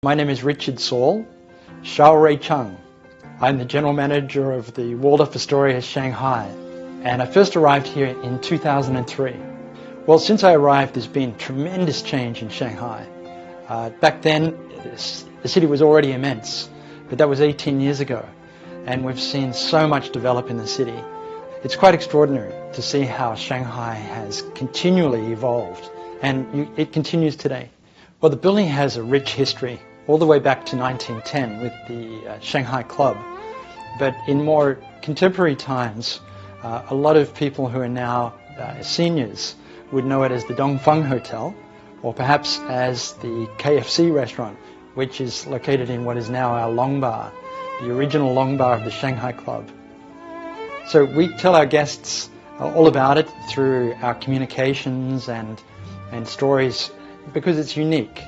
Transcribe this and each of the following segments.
My name is Richard Saul, Xiao Cheng. I'm the General Manager of the Waldorf Astoria Shanghai, and I first arrived here in 2003. Well, since I arrived, there's been tremendous change in Shanghai. Back then, the city was already immense, but that was 18 years ago, and we've seen so much develop in the city. It's quite extraordinary to see how Shanghai has continually evolved, and it continues today. Well, the building has a rich history, all the way back to 1910 with the Shanghai Club. But in more contemporary times, a lot of people who are now seniors would know it as the Dongfeng Hotel, or perhaps as the KFC restaurant, which is located in what is now our Long Bar, the original Long Bar of the Shanghai Club. So we tell our guests all about it through our communications and stories, because it's unique.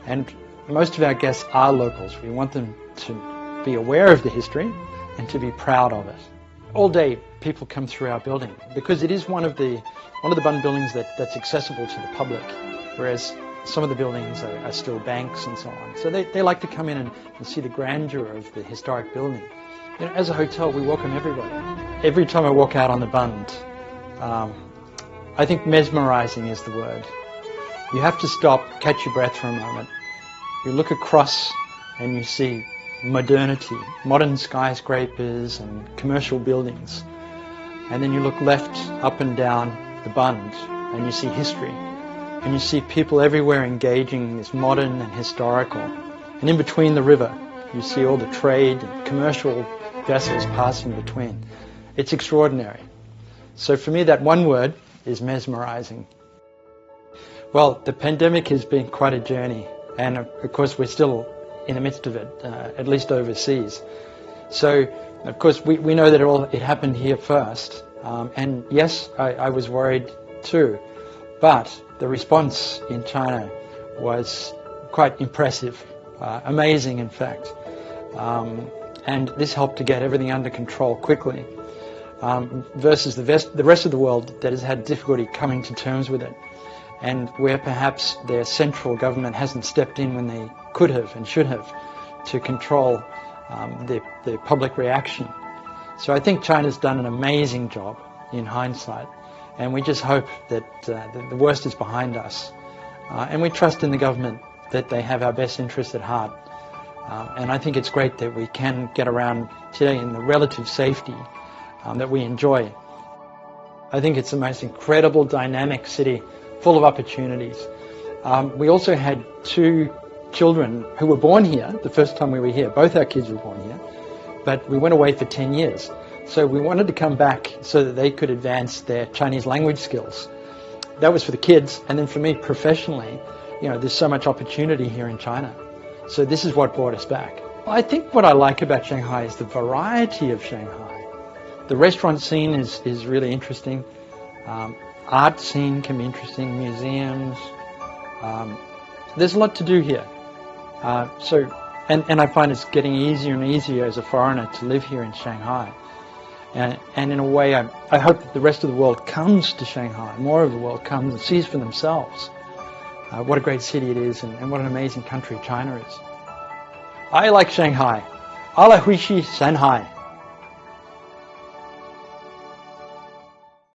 And most of our guests are locals. We want them to be aware of the history and to be proud of it. All day people come through our building because it is one of the Bund buildings that's accessible to the public, whereas some of the buildings are still banks and so on. So they like to come in and see the grandeur of the historic building. You know, as a hotel, we welcome everybody. Every time I walk out on the Bund, I think mesmerizing is the word. You have to stop, catch your breath for a moment. You look across and you see modernity, modern skyscrapers and commercial buildings. And then you look left, up and down the Bund, and you see history. And you see people everywhere engaging in this modern and historical. And in between the river, you see all the trade and commercial vessels passing between. It's extraordinary. So for me, that one word is mesmerizing. Well, the pandemic has been quite a journey, and of course we're still in the midst of it, at least overseas. So, of course, we know that it happened here first, and yes, I was worried too, but the response in China was quite impressive, amazing in fact, and this helped to get everything under control quickly, versus the rest of the world that has had difficulty coming to terms with it, and where perhaps their central government hasn't stepped in when they could have and should have to control the public reaction. So I think China's done an amazing job in hindsight, and we just hope that the worst is behind us. And we trust in the government that they have our best interests at heart. And I think it's great that we can get around today in the relative safety that we enjoy. I think it's the most incredible, dynamic city, full of opportunities. We also had two children who were born here the first time we were here. Both our kids were born here, but we went away for 10 years. So we wanted to come back so that they could advance their Chinese language skills. That was for the kids, and then for me professionally, you know, there's so much opportunity here in China. So this is what brought us back. I think what I like about Shanghai is the variety of Shanghai. The restaurant scene is really interesting. Art scene can be interesting, museums. There's a lot to do here. And I find it's getting easier and easier as a foreigner to live here in Shanghai. And in a way, I hope that the rest of the world comes to Shanghai, more of the world comes and sees for themselves what a great city it is and what an amazing country China is. I like Shanghai. 阿拉会去上海。